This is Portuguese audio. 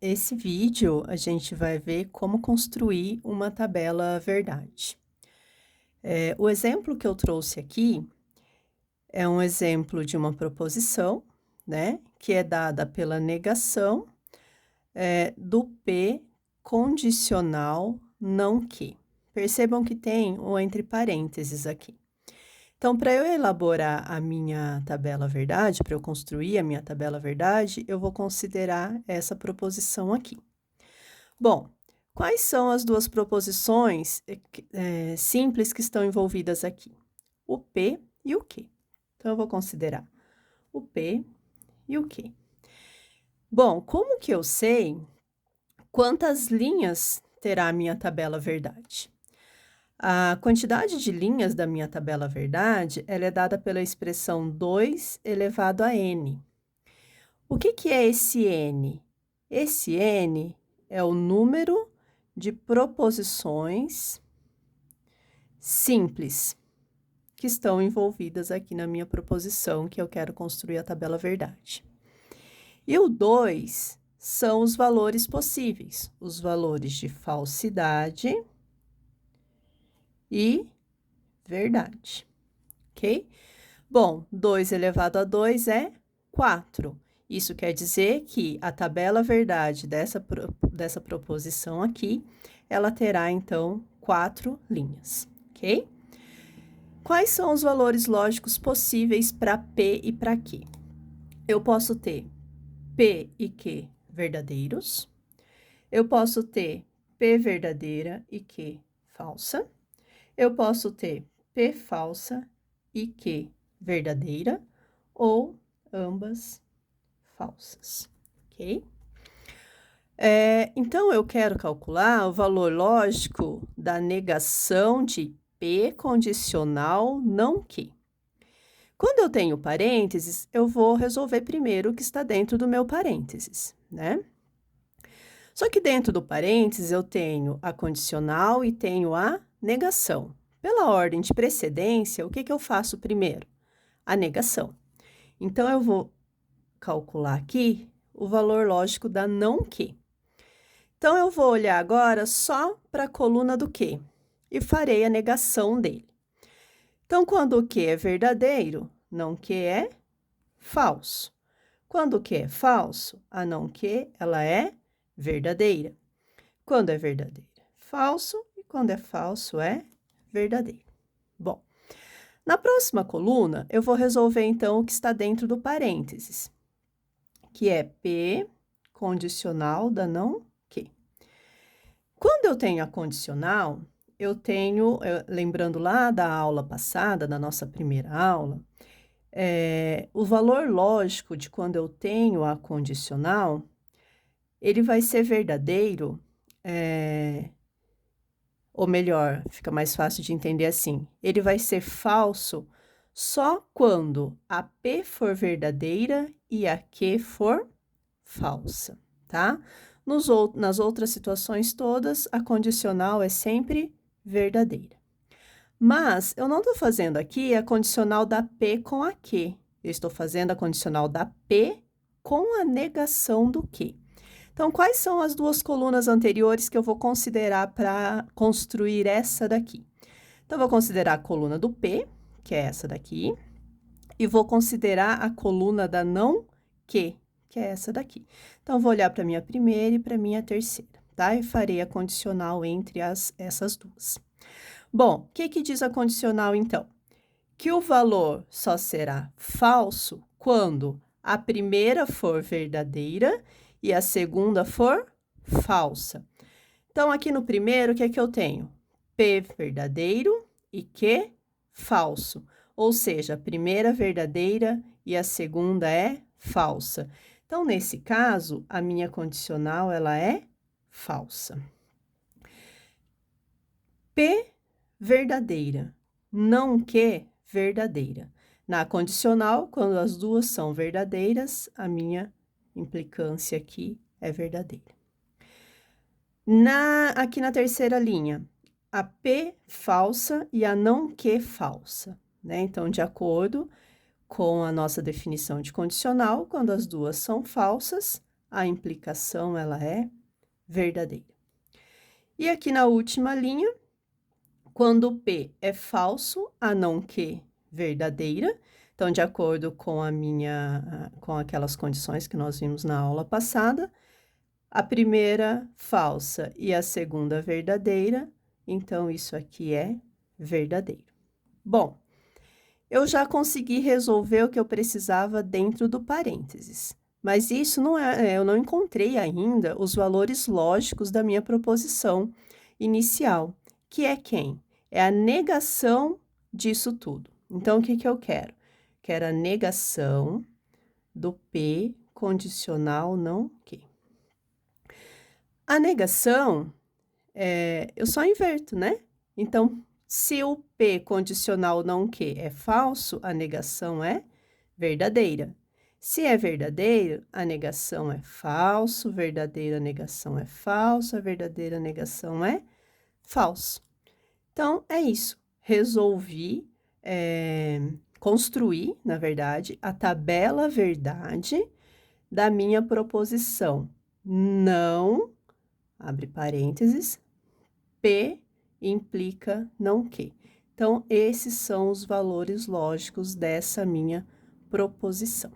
Esse vídeo a gente vai ver como construir uma tabela verdade. O exemplo que eu trouxe aqui é um exemplo de uma proposição, né, que é dada pela negação, do P condicional não que. Percebam que tem o entre parênteses aqui. Então, para eu elaborar a minha tabela verdade, para eu construir a minha tabela verdade, eu vou considerar essa proposição aqui. Bom, quais são as duas proposições simples que estão envolvidas aqui? O P e o Q. Então, eu vou considerar o P e o Q. Bom, como que eu sei quantas linhas terá a minha tabela verdade? A quantidade de linhas da minha tabela verdade, ela é dada pela expressão 2 elevado a n. O que é esse n? Esse n é o número de proposições simples que estão envolvidas aqui na minha proposição que eu quero construir a tabela verdade. E o 2 são os valores possíveis, os valores de falsidade e verdade, ok? Bom, 2 elevado a 2 é 4. Isso quer dizer que a tabela verdade dessa proposição aqui, ela terá, então, 4 linhas, ok? Quais são os valores lógicos possíveis para P e para Q? Eu posso ter P e Q verdadeiros, eu posso ter P verdadeira e Q falsa, eu posso ter P falsa e Q verdadeira, ou ambas falsas, ok? Então, eu quero calcular o valor lógico da negação de P condicional não que. Quando eu tenho parênteses, eu vou resolver primeiro o que está dentro do meu parênteses, né? Só que dentro do parênteses eu tenho a condicional e tenho a negação. Pela ordem de precedência, o que eu faço primeiro? A negação. Então, eu vou calcular aqui o valor lógico da não que. Então, eu vou olhar agora só para a coluna do que e farei a negação dele. Então, quando o que é verdadeiro, não que é falso. Quando o que é falso, a não que ela é verdadeira. Quando é verdadeira, falso, e quando é falso, é verdadeiro. Bom, na próxima coluna, eu vou resolver, então, o que está dentro do parênteses, que é P condicional da não que. Quando eu tenho a condicional, eu tenho, lembrando lá da aula passada, da nossa primeira aula, o valor lógico de quando eu tenho a condicional, ele vai ser verdadeiro, ou melhor, fica mais fácil de entender assim, ele vai ser falso só quando a P for verdadeira e a Q for falsa, tá? Nas outras situações todas, a condicional é sempre verdadeira. Mas eu não estou fazendo aqui a condicional da P com a Q. Eu estou fazendo a condicional da P com a negação do Q. Então, quais são as duas colunas anteriores que eu vou considerar para construir essa daqui? Então, eu vou considerar a coluna do P, que é essa daqui, e vou considerar a coluna da não que é essa daqui. Então, vou olhar para a minha primeira e para a minha terceira, tá? E farei a condicional entre essas duas. Bom, o que diz a condicional, então? Que o valor só será falso quando a primeira for verdadeira e a segunda for falsa. Então, aqui no primeiro, o que é que eu tenho? P verdadeiro e Q falso. Ou seja, a primeira verdadeira e a segunda é falsa. Então, nesse caso, a minha condicional, ela é falsa. P verdadeira, não Q verdadeira. Na condicional, quando as duas são verdadeiras, a minha implicância aqui é verdadeira. Aqui na terceira linha, a P falsa e a não Q falsa, né? Então, de acordo com a nossa definição de condicional, quando as duas são falsas, a implicação ela é verdadeira. E aqui na última linha, quando P é falso, a não que verdadeira, então, de acordo com com aquelas condições que nós vimos na aula passada, a primeira falsa e a segunda verdadeira, então isso aqui é verdadeiro. Bom, eu já consegui resolver o que eu precisava dentro do parênteses, mas isso não eu não encontrei ainda os valores lógicos da minha proposição inicial, que é quem? É a negação disso tudo. Então, o que que eu quero? Quero a negação do P condicional não que. A negação, eu só inverto, né? Então, se o P condicional não que é falso, a negação é verdadeira. Se é verdadeiro, a negação é falso, verdadeira negação é falso, a verdadeira negação é falso. Então, é isso. Resolvi construir, na verdade, a tabela verdade da minha proposição. Não, abre parênteses, P implica não que. Então, esses são os valores lógicos dessa minha proposição.